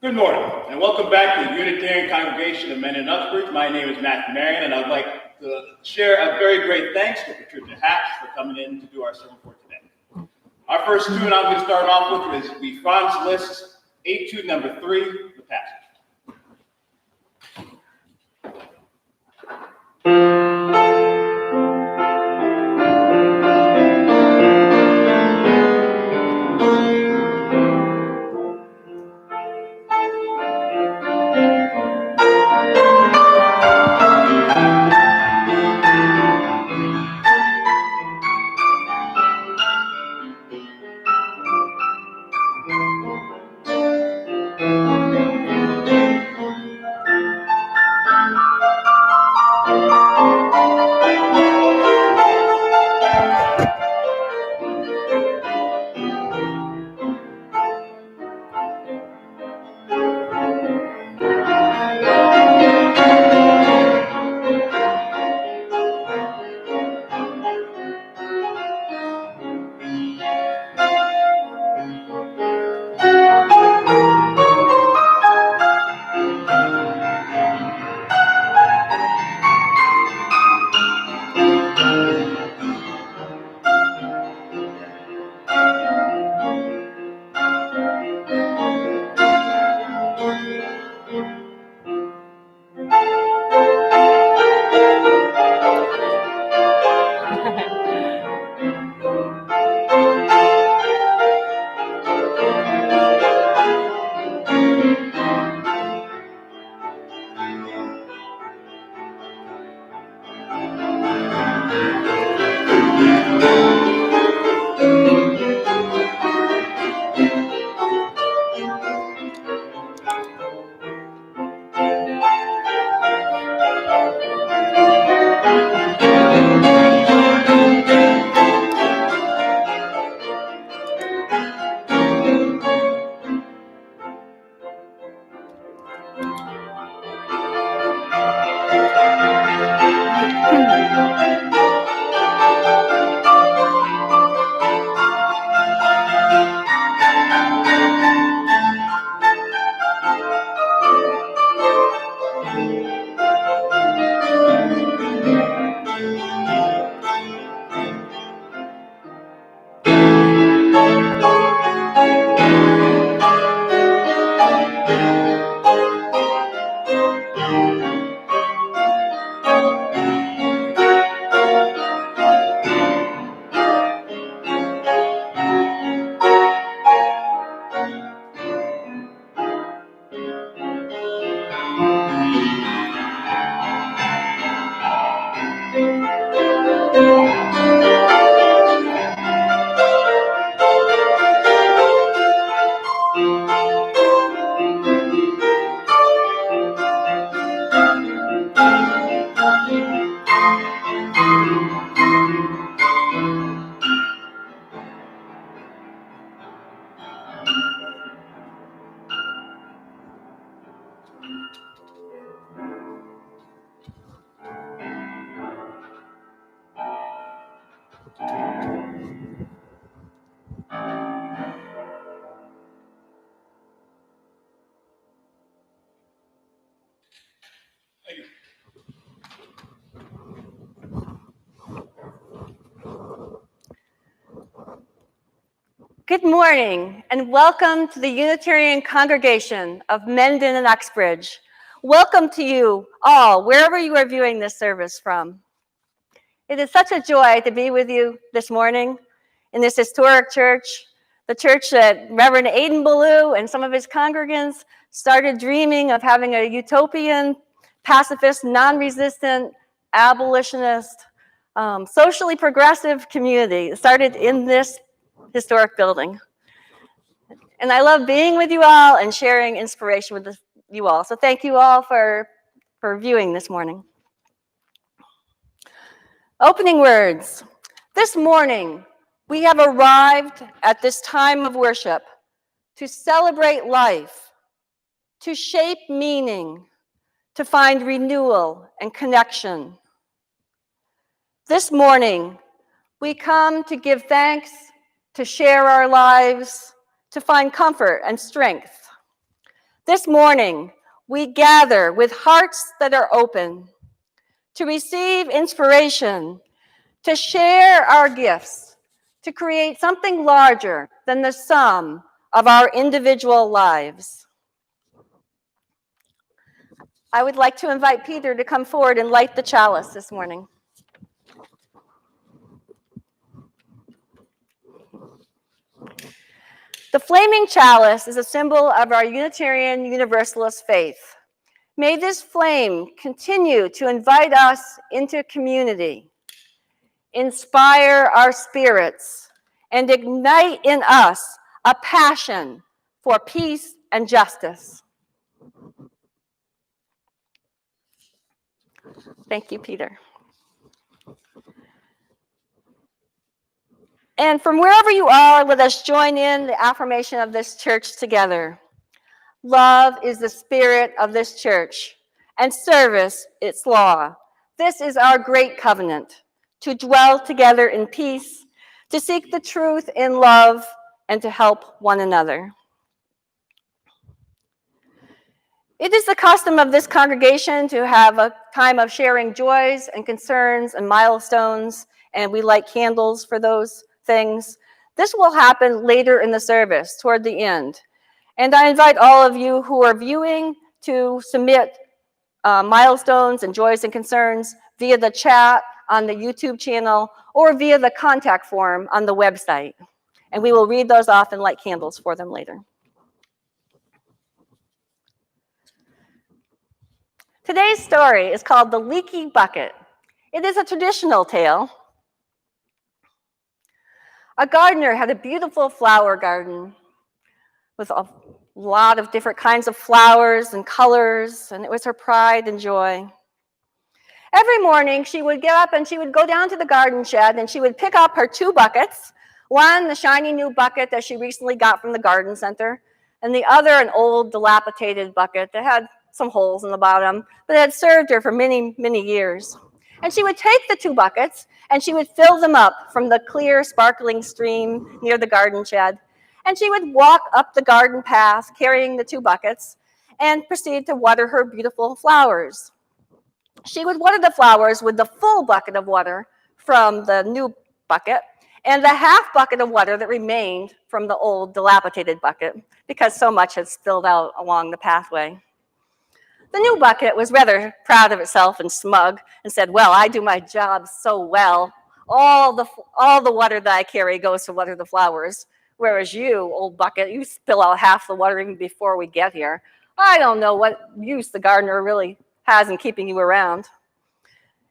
Good morning, and welcome back to the Unitarian Congregation of Mendon Uxbridge. My name is Matthew Marion, and I'd like to share a very great thanks to Patricia Hatch for coming in to do our sermon for today. Our first tune I'm going to start off with is the Franz Liszt Etude number 3, The Passage. Good morning, and welcome to the Unitarian Congregation of Mendon and Uxbridge. Welcome to you all, wherever you are viewing this service from. It is such a joy to be with you this morning in this historic church, the church that Reverend Aidan Ballou and some of his congregants started dreaming of having a utopian, pacifist, non-resistant, abolitionist, socially progressive community. It started in this historic building. And I love being with you all and sharing inspiration with you all. So thank you all for viewing this morning. Opening words. This morning, we have arrived at this time of worship to celebrate life, to shape meaning, to find renewal and connection. This morning, we come to give thanks, to share our lives, to find comfort and strength. This morning, we gather with hearts that are open to receive inspiration, to share our gifts, to create something larger than the sum of our individual lives. I would like to invite Peter to come forward and light the chalice this morning. The flaming chalice is a symbol of our Unitarian Universalist faith. May this flame continue to invite us into community, inspire our spirits, and ignite in us a passion for peace and justice. Thank you, Peter. And from wherever you are, let us join in the affirmation of this church together. Love is the spirit of this church, and service its law. This is our great covenant, to dwell together in peace, to seek the truth in love, and to help one another. It is the custom of this congregation to have a time of sharing joys and concerns and milestones, and we light candles for those things. This will happen later in the service, toward the end. And I invite all of you who are viewing to submit milestones and joys and concerns via the chat on the YouTube channel or via the contact form on the website. And we will read those off and light candles for them later. Today's story is called The Leaky Bucket. It is a traditional tale. A gardener had a beautiful flower garden with a lot of different kinds of flowers and colors, and it was her pride and joy. Every morning, she would get up and she would go down to the garden shed and she would pick up her 2 buckets, one, the shiny new bucket that she recently got from the garden center, and the other, an old dilapidated bucket that had some holes in the bottom, but it had served her for many, many years. And she would take the 2 buckets and she would fill them up from the clear, sparkling stream near the garden shed. And she would walk up the garden path carrying the 2 buckets and proceed to water her beautiful flowers. She would water the flowers with the full bucket of water from the new bucket and the half bucket of water that remained from the old dilapidated bucket because so much had spilled out along the pathway. The new bucket was rather proud of itself and smug and said, well, I do my job so well. All the water that I carry goes to water the flowers, whereas you, old bucket, you spill out half the water even before we get here. I don't know what use the gardener really has in keeping you around.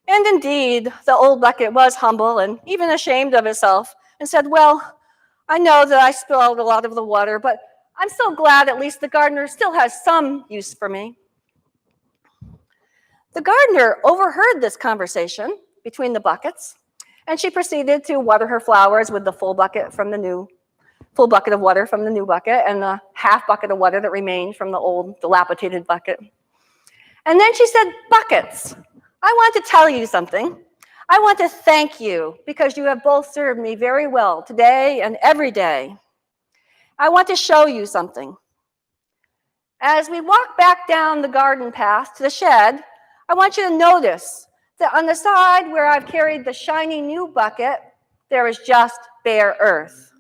And indeed, the old bucket was humble and even ashamed of itself and said, well, I know that I spill out a lot of the water, but I'm so glad at least the gardener still has some use for me. The gardener overheard this conversation between the buckets, and she proceeded to water her flowers with the full bucket of water from the new bucket and the half bucket of water that remained from the old dilapidated bucket. And then she said, buckets, I want to tell you something. I want to thank you because you have both served me very well today and every day. I want to show you something. As we walk back down the garden path to the shed, I want you to notice that on the side where I've carried the shiny new bucket, there is just bare earth.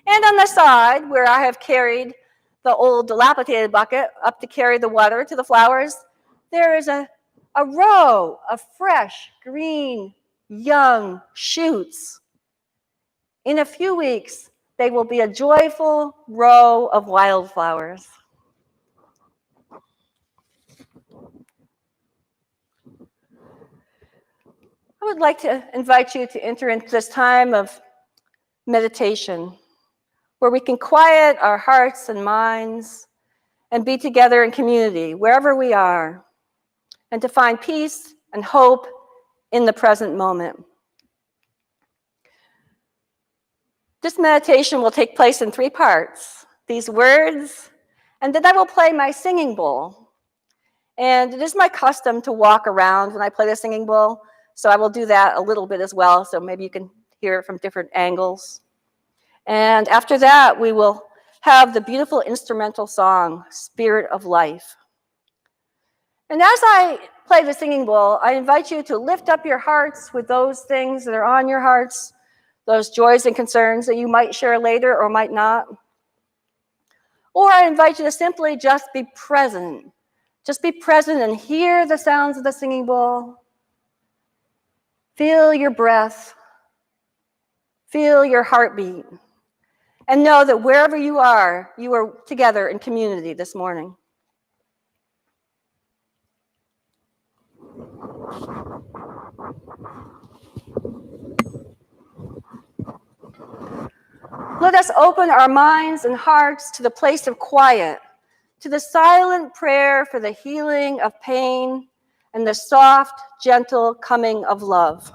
And on the side where I have carried the old dilapidated bucket up to carry the water to the flowers, there is a row of fresh, green, young shoots. In a few weeks, they will be a joyful row of wildflowers. I would like to invite you to enter into this time of meditation where we can quiet our hearts and minds and be together in community wherever we are and to find peace and hope in the present moment. This meditation will take place in 3 parts, these words, and then I will play my singing bowl. And it is my custom to walk around when I play the singing bowl, so I will do that a little bit as well, so maybe you can hear it from different angles. And after that, we will have the beautiful instrumental song, Spirit of Life. And as I play the singing bowl, I invite you to lift up your hearts with those things that are on your hearts, those joys and concerns that you might share later or might not. Or I invite you to simply just be present. Just be present and hear the sounds of the singing bowl. Feel your breath. Feel your heartbeat. And know that wherever you are together in community this morning. Let us open our minds and hearts to the place of quiet, to the silent prayer for the healing of pain and the soft, gentle coming of love.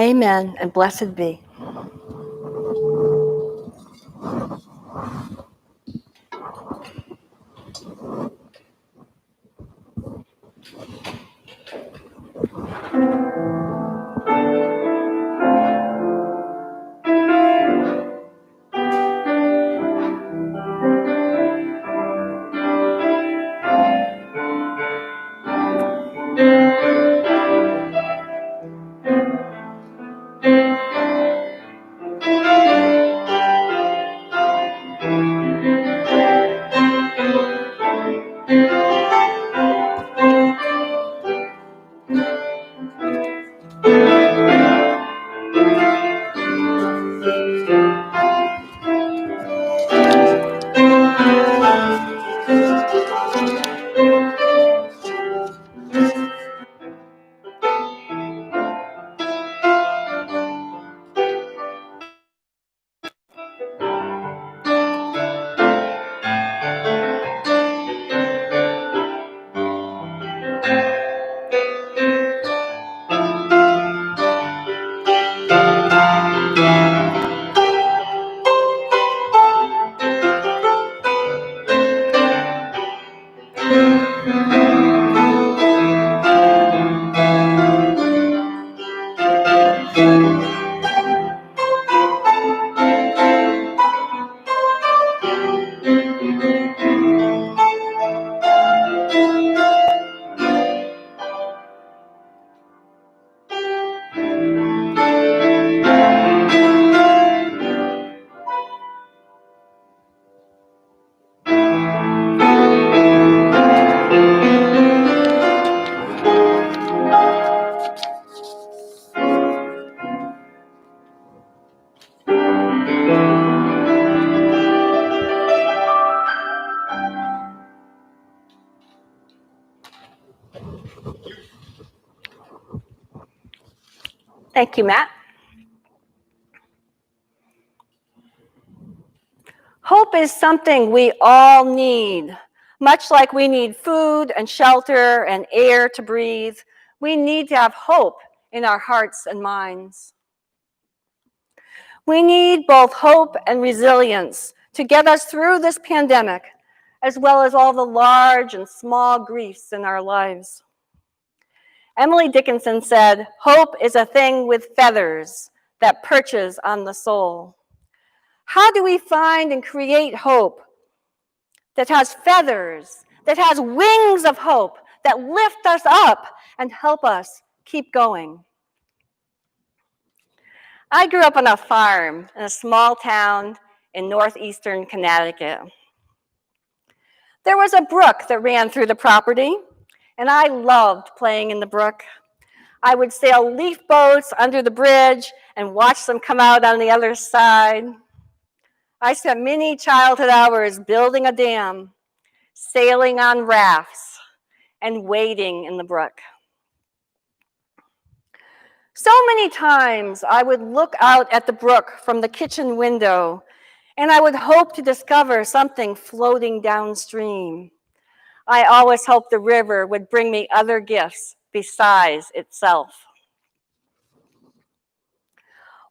Amen, and blessed be. Thank you, Matt. Hope is something we all need. Much like we need food and shelter and air to breathe, we need to have hope in our hearts and minds. We need both hope and resilience to get us through this pandemic, as well as all the large and small griefs in our lives. Emily Dickinson said, "Hope is a thing with feathers that perches on the soul." How do we find and create hope that has feathers, that has wings of hope, that lift us up and help us keep going? I grew up on a farm in a small town in northeastern Connecticut. There was a brook that ran through the property, and I loved playing in the brook. I would sail leaf boats under the bridge and watch them come out on the other side. I spent many childhood hours building a dam, sailing on rafts, and wading in the brook. So many times I would look out at the brook from the kitchen window, and I would hope to discover something floating downstream. I always hoped the river would bring me other gifts besides itself.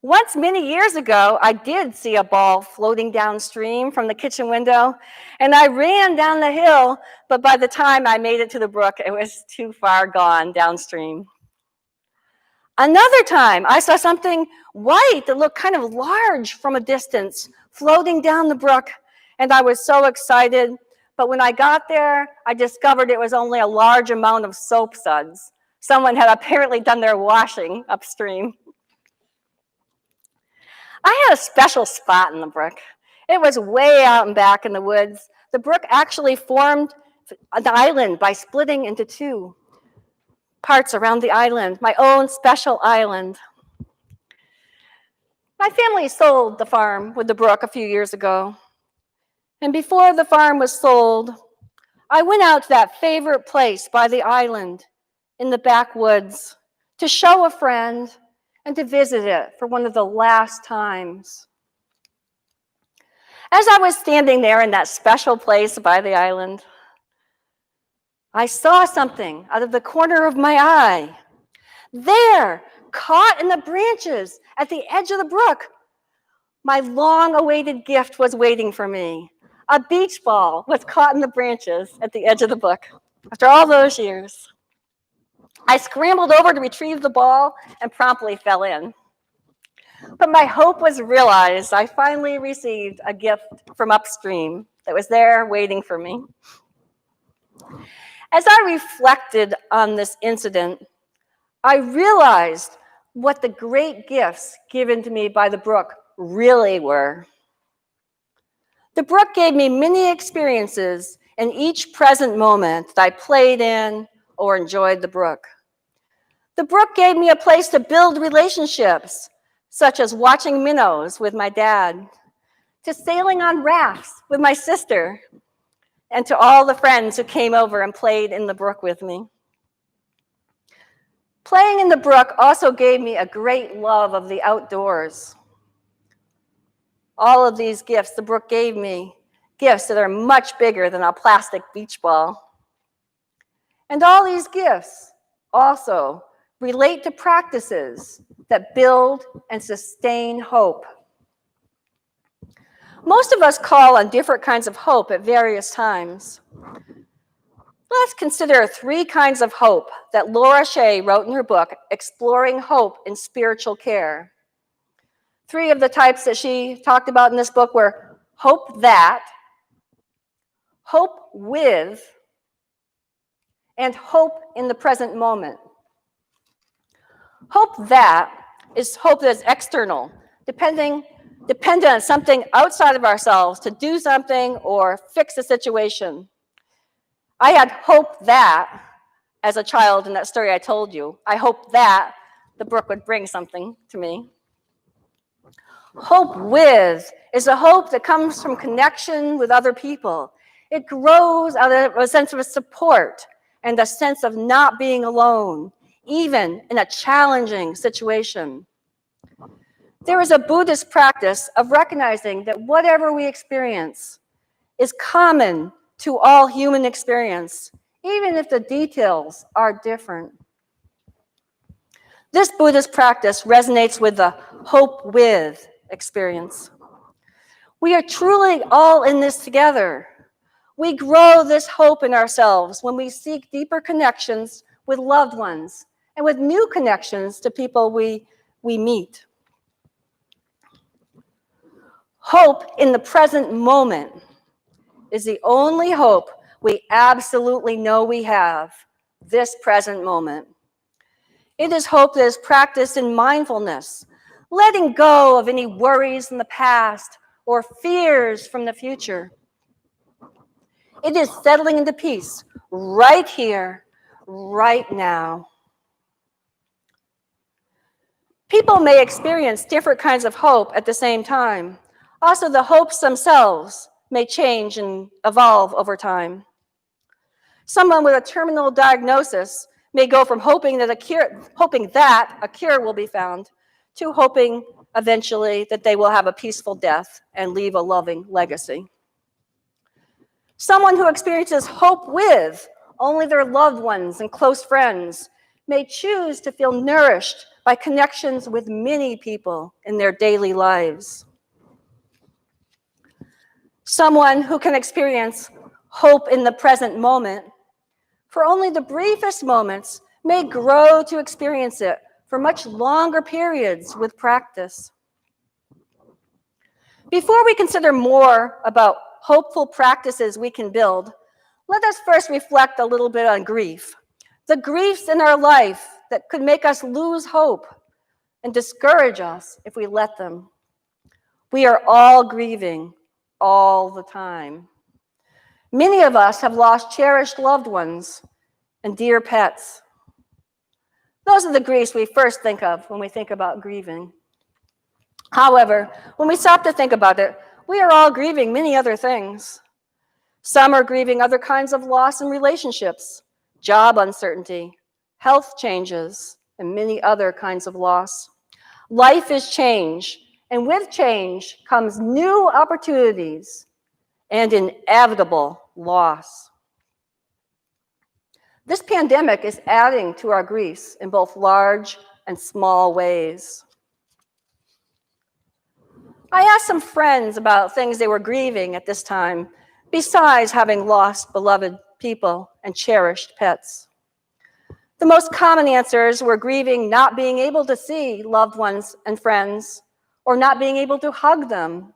Once, many years ago, I did see a ball floating downstream from the kitchen window, and I ran down the hill, but by the time I made it to the brook, it was too far gone downstream. Another time, I saw something white that looked kind of large from a distance, floating down the brook, and I was so excited. But when I got there, I discovered it was only a large amount of soap suds. Someone had apparently done their washing upstream. I had a special spot in the brook. It was way out and back in the woods. The brook actually formed an island by splitting into two parts around the island, my own special island. My family sold the farm with the brook a few years ago. And before the farm was sold, I went out to that favorite place by the island in the backwoods to show a friend and to visit it for one of the last times. As I was standing there in that special place by the island, I saw something out of the corner of my eye. There, caught in the branches at the edge of the brook, my long-awaited gift was waiting for me. A beach ball was caught in the branches at the edge of the brook. After all those years, I scrambled over to retrieve the ball and promptly fell in. But my hope was realized. I finally received a gift from upstream that was there waiting for me. As I reflected on this incident, I realized what the great gifts given to me by the brook really were. The brook gave me many experiences in each present moment that I played in or enjoyed the brook. The brook gave me a place to build relationships, such as watching minnows with my dad, to sailing on rafts with my sister, and to all the friends who came over and played in the brook with me. Playing in the brook also gave me a great love of the outdoors. All of these gifts the brook gave me, gifts that are much bigger than a plastic beach ball. And all these gifts also relate to practices that build and sustain hope. Most of us call on different kinds of hope at various times. Let's consider 3 kinds of hope that Laura Shea wrote in her book, Exploring Hope in Spiritual Care. 3 of the types that she talked about in this book were hope that, hope with, and hope in the present moment. Hope that is hope that is external, dependent on something outside of ourselves to do something or fix a situation. I had hope that, as a child in that story I told you, I hoped that the brook would bring something to me. Hope with is a hope that comes from connection with other people. It grows out of a sense of support and a sense of not being alone, even in a challenging situation. There is a Buddhist practice of recognizing that whatever we experience is common to all human experience, even if the details are different. This Buddhist practice resonates with the hope with experience. We are truly all in this together. We grow this hope in ourselves when we seek deeper connections with loved ones and with new connections to people we meet. Hope in the present moment is the only hope we absolutely know we have, this present moment. It is hope that is practiced in mindfulness, letting go of any worries in the past or fears from the future. It is settling into peace right here, right now. People may experience different kinds of hope at the same time. Also, the hopes themselves may change and evolve over time. Someone with a terminal diagnosis may go from hoping that a cure will be found to hoping eventually that they will have a peaceful death and leave a loving legacy. Someone who experiences hope with only their loved ones and close friends may choose to feel nourished by connections with many people in their daily lives. Someone who can experience hope in the present moment for only the briefest moments may grow to experience it for much longer periods with practice. Before we consider more about hopeful practices we can build, let us first reflect a little bit on grief. The griefs in our life that could make us lose hope and discourage us if we let them. We are all grieving all the time. Many of us have lost cherished loved ones and dear pets. Those are the griefs we first think of when we think about grieving. However, when we stop to think about it, we are all grieving many other things. Some are grieving other kinds of loss in relationships, job uncertainty, health changes, and many other kinds of loss. Life is change, and with change comes new opportunities and inevitable loss. This pandemic is adding to our griefs in both large and small ways. I asked some friends about things they were grieving at this time, besides having lost beloved people and cherished pets. The most common answers were grieving not being able to see loved ones and friends, or not being able to hug them.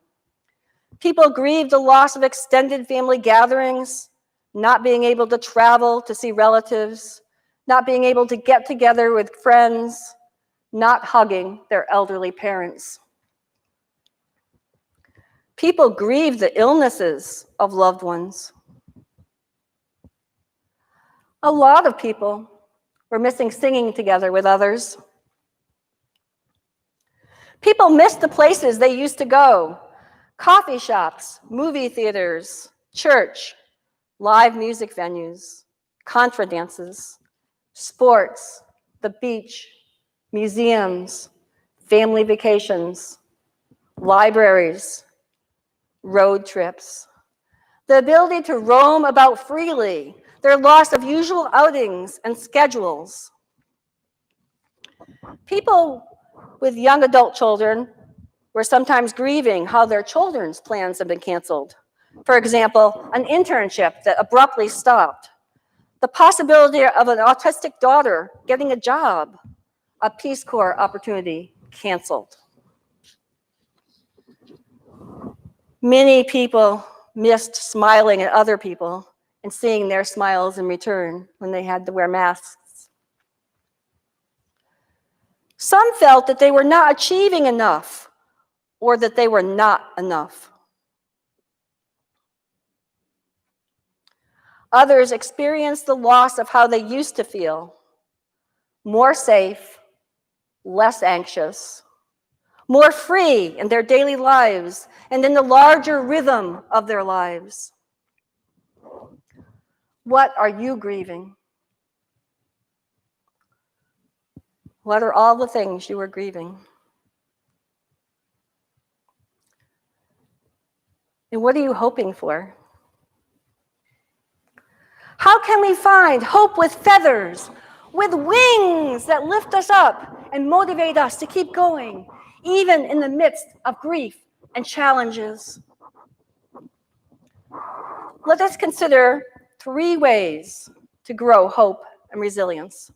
People grieved the loss of extended family gatherings, not being able to travel to see relatives, not being able to get together with friends, not hugging their elderly parents. People grieve the illnesses of loved ones. A lot of people were missing singing together with others. People missed the places they used to go: coffee shops, movie theaters, church, live music venues, contra dances, sports, the beach, museums, family vacations, libraries, road trips. The ability to roam about freely, their loss of usual outings and schedules. People with young adult children were sometimes grieving how their children's plans have been canceled. For example, an internship that abruptly stopped, the possibility of an autistic daughter getting a job, a Peace Corps opportunity canceled. Many people missed smiling at other people and seeing their smiles in return when they had to wear masks. Some felt that they were not achieving enough or that they were not enough. Others experienced the loss of how they used to feel: more safe, less anxious, more free in their daily lives and in the larger rhythm of their lives. What are you grieving? What are all the things you are grieving? And what are you hoping for? How can we find hope with feathers, with wings that lift us up and motivate us to keep going, even in the midst of grief and challenges? Let us consider 3 ways to grow hope and resilience.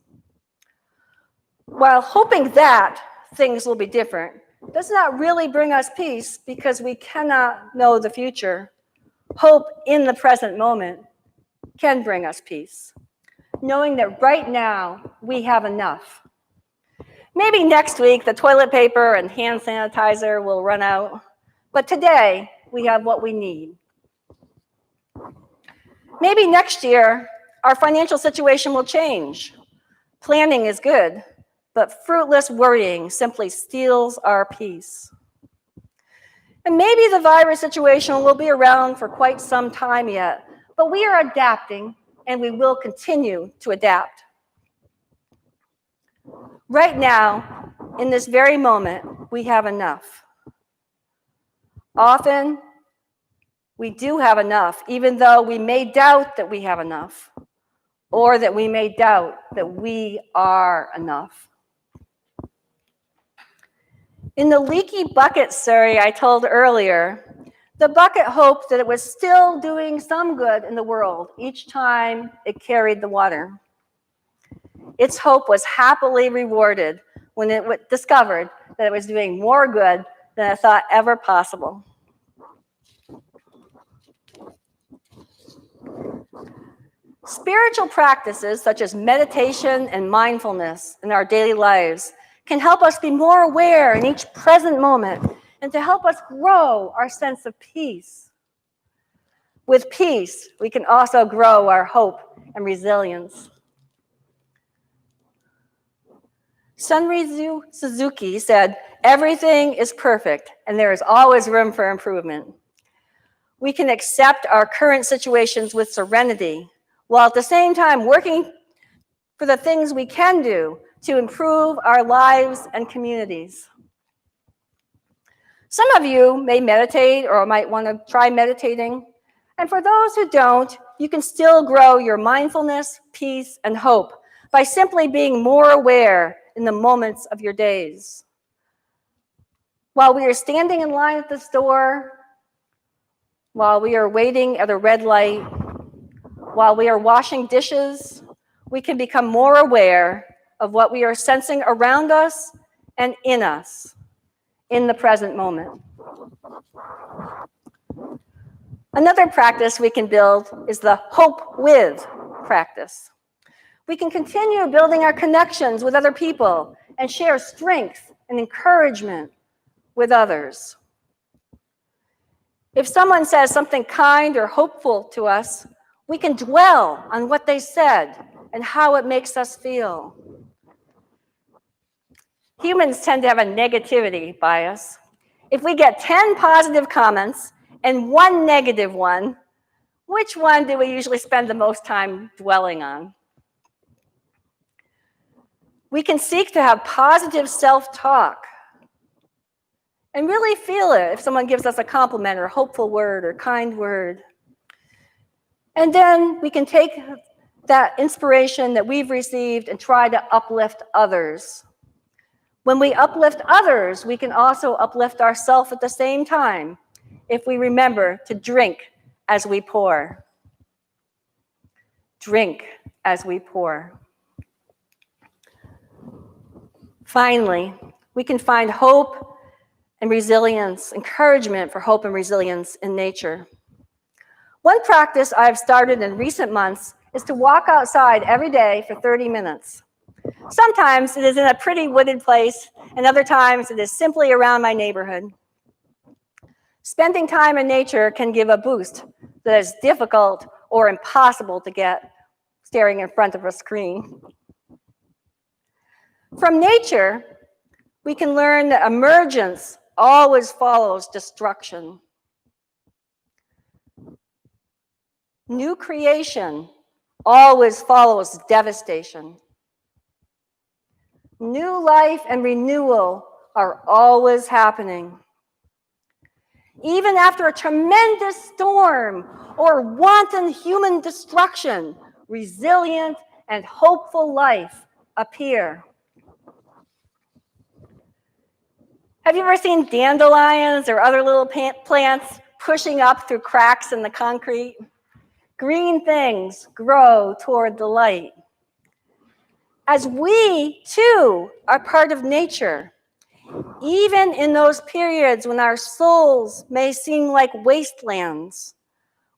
While hoping that things will be different does not really bring us peace because we cannot know the future, hope in the present moment can bring us peace, knowing that right now we have enough. Maybe next week the toilet paper and hand sanitizer will run out, but today we have what we need. Maybe next year our financial situation will change. Planning is good, but fruitless worrying simply steals our peace. And maybe the virus situation will be around for quite some time yet, but we are adapting and we will continue to adapt. Right now, in this very moment, we have enough. Often, we do have enough, even though we may doubt that we have enough, or that we may doubt that we are enough. In the leaky bucket story I told earlier, the bucket hoped that it was still doing some good in the world each time it carried the water. Its hope was happily rewarded when it discovered that it was doing more good than it thought ever possible. Spiritual practices such as meditation and mindfulness in our daily lives can help us be more aware in each present moment and to help us grow our sense of peace. With peace, we can also grow our hope and resilience. Sunrizu Suzuki said, "Everything is perfect, and there is always room for improvement." We can accept our current situations with serenity, while at the same time working for the things we can do to improve our lives and communities. Some of you may meditate or might want to try meditating. And for those who don't, you can still grow your mindfulness, peace, and hope by simply being more aware in the moments of your days. While we are standing in line at the store, while we are waiting at a red light, while we are washing dishes, we can become more aware of what we are sensing around us and in us in the present moment. Another practice we can build is the hope with practice. We can continue building our connections with other people and share strength and encouragement with others. If someone says something kind or hopeful to us, we can dwell on what they said and how it makes us feel. Humans tend to have a negativity bias. If we get 10 positive comments and 1 negative one, which one do we usually spend the most time dwelling on? We can seek to have positive self-talk and really feel it if someone gives us a compliment or a hopeful word or kind word. And then we can take that inspiration that we've received and try to uplift others. When we uplift others, we can also uplift ourselves at the same time if we remember to drink as we pour. Drink as we pour. Finally, we can find hope and resilience, encouragement for hope and resilience in nature. One practice I've started in recent months is to walk outside every day for 30 minutes. Sometimes it is in a pretty wooded place, and other times it is simply around my neighborhood. Spending time in nature can give a boost that is difficult or impossible to get staring in front of a screen. From nature, we can learn that emergence always follows destruction. New creation always follows devastation. New life and renewal are always happening. Even after a tremendous storm or wanton human destruction, resilient and hopeful life appear. Have you ever seen dandelions or other little plants pushing up through cracks in the concrete? Green things grow toward the light. As we, too, are part of nature, even in those periods when our souls may seem like wastelands,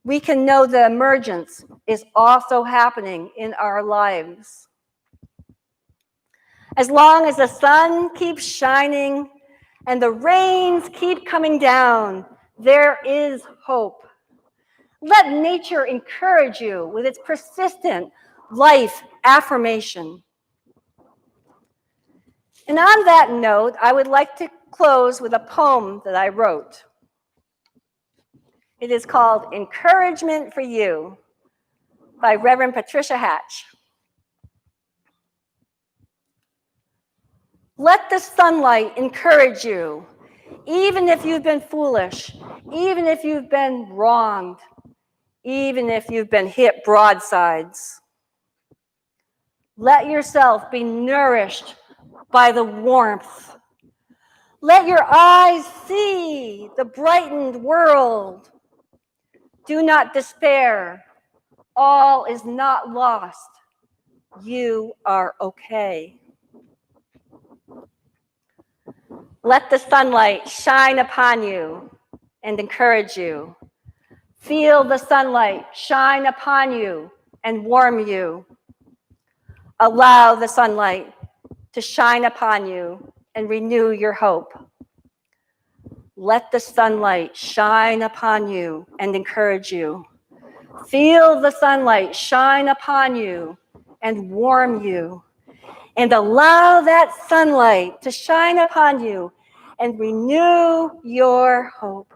we can know the emergence is also happening in our lives. As long as the sun keeps shining and the rains keep coming down, there is hope. Let nature encourage you with its persistent life affirmation. And on that note, I would like to close with a poem that I wrote. It is called Encouragement for You by Reverend Patricia Hatch. Let the sunlight encourage you, even if you've been foolish, even if you've been wronged, even if you've been hit broadsides. Let yourself be nourished by the warmth. Let your eyes see the brightened world. Do not despair. All is not lost. You are okay. Let the sunlight shine upon you and encourage you. Feel the sunlight shine upon you and warm you. Allow the sunlight to shine upon you and renew your hope. Let the sunlight shine upon you and encourage you. Feel the sunlight shine upon you and warm you. And allow that sunlight to shine upon you and renew your hope.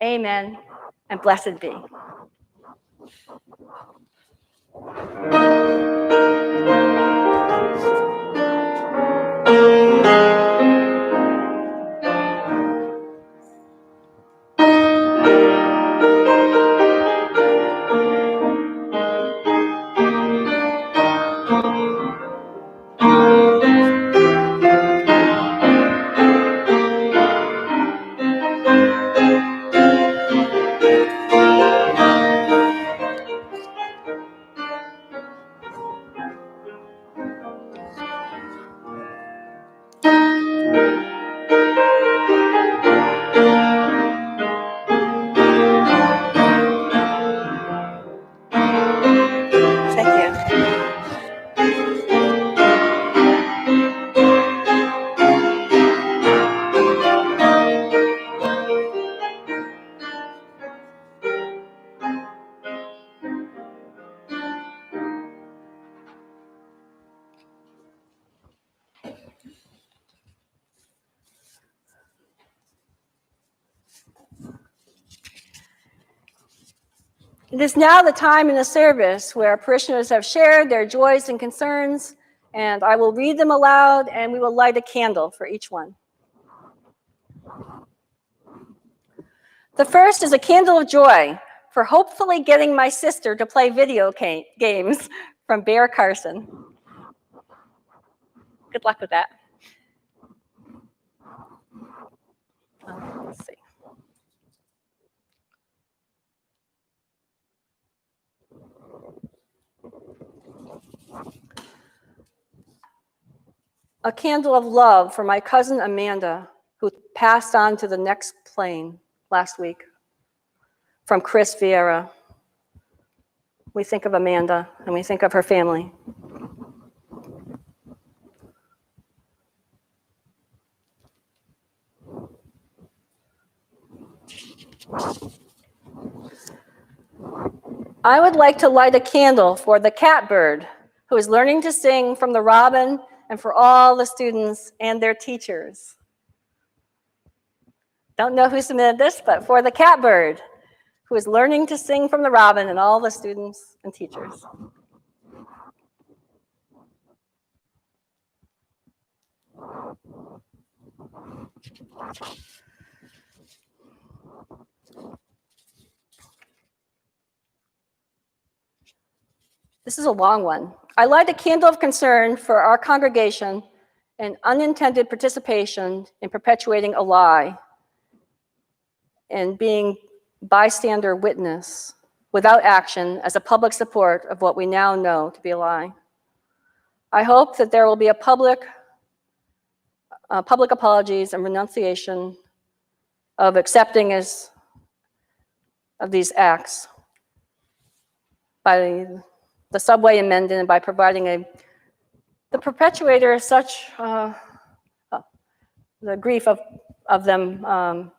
Amen, and blessed be. Thank you. It is now the time in the service where parishioners have shared their joys and concerns, and I will read them aloud, and we will light a candle for each one. The first is a candle of joy for hopefully getting my sister to play video games from Bear Carson. Good luck with that. Let's see. A candle of love for my cousin Amanda, who passed on to the next plane last week, from Chris Vieira. We think of Amanda and we think of her family. I would like to light a candle for the catbird, who is learning to sing from the robin, and for all the students and their teachers. Don't know who submitted this, but for the catbird, who is learning to sing from the robin, and all the students and teachers. This is a long one. I light a candle of concern for our congregation and unintended participation in perpetuating a lie and being bystander witness without action as a public support of what we now know to be a lie. I hope that there will be a public apologies and renunciation of accepting of these acts by the subway in Mendon and by providing the perpetuator such the grief of them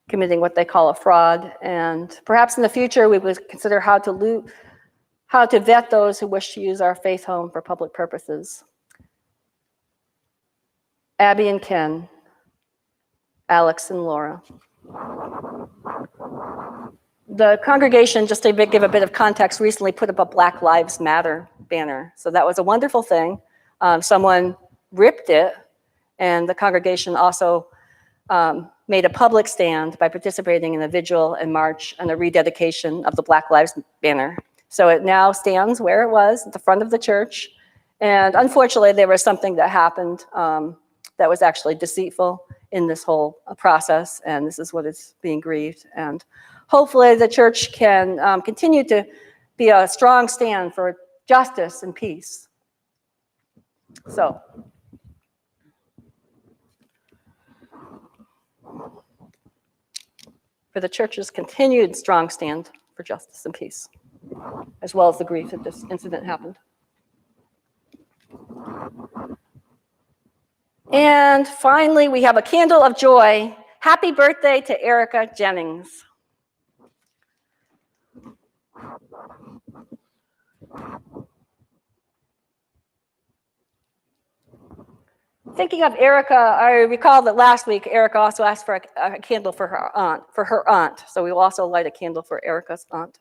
committing what they call a fraud. And perhaps in the future, we would consider how to vet those who wish to use our faith home for public purposes. Abby and Ken, Alex and Laura. The congregation, just to give a bit of context, recently put up a Black Lives Matter banner. So that was a wonderful thing. Someone ripped it, and the congregation also made a public stand by participating in a vigil and march and a rededication of the Black Lives banner. So it now stands where it was, at the front of the church. And unfortunately, there was something that happened that was actually deceitful in this whole process, and this is what is being grieved. And hopefully the church can continue to be a strong stand for justice and peace. So, for the church's continued strong stand for justice and peace, as well as the grief that this incident happened. And finally, we have a candle of joy. Happy birthday to Erica Jennings. Thinking of Erica, I recall that last week, Erica also asked for a candle for her aunt. So we will also light a candle for Erica's aunt.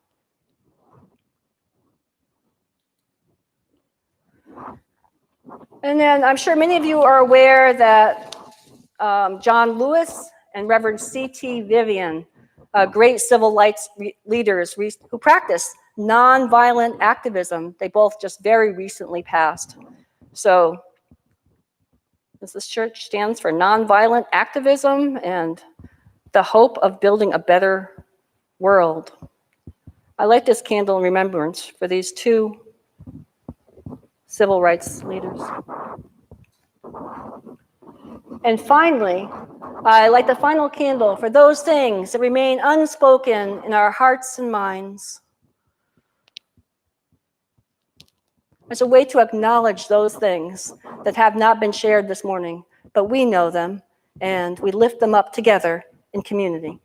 And then I'm sure many of you are aware that John Lewis and Reverend C.T. Vivian, great civil rights leaders who practice nonviolent activism, they both just very recently passed. So this church stands for nonviolent activism and the hope of building a better world. I light this candle in remembrance for these two civil rights leaders. And finally, I light the final candle for those things that remain unspoken in our hearts and minds. As a way to acknowledge those things that have not been shared this morning, but we know them, and we lift them up together in community.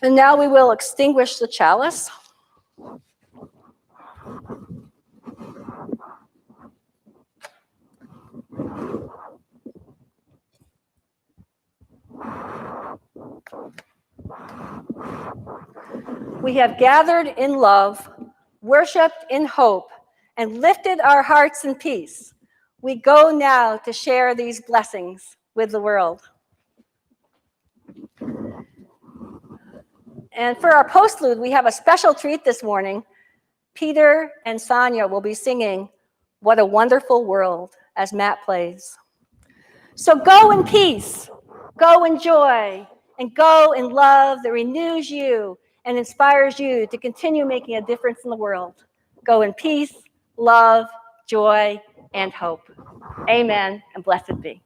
And now we will extinguish the chalice. We have gathered in love, worshiped in hope, and lifted our hearts in peace. We go now to share these blessings with the world. And for our postlude, we have a special treat this morning. Peter and Sonia will be singing "What a Wonderful World" as Matt plays. So go in peace, go in joy, and go in love that renews you and inspires you to continue making a difference in the world. Go in peace, love, joy, and hope. Amen, and blessed be.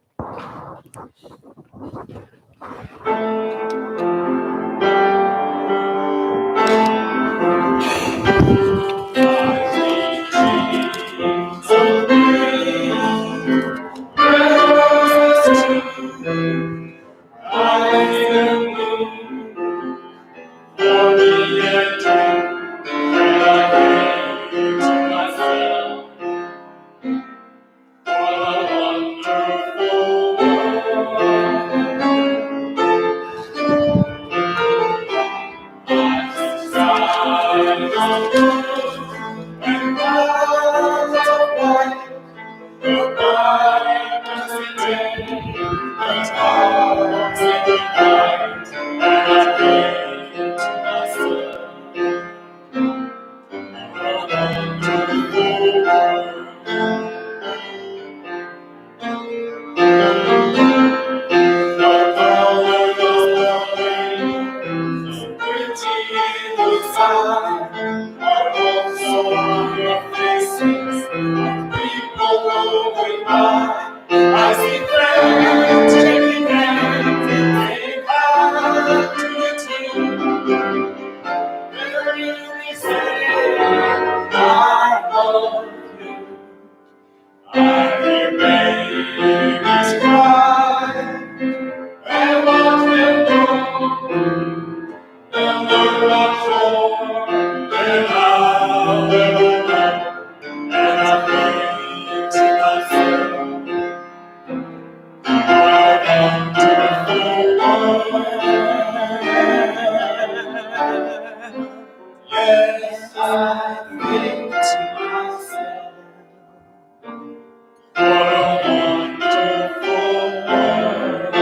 I see friends shaking hands, saying how do you do? They're really saying, I love you. I hear babies cry, and watch them grow. They'll learn much more than I'll ever know. And I think to myself, yes, I think to myself, what a wonderful world.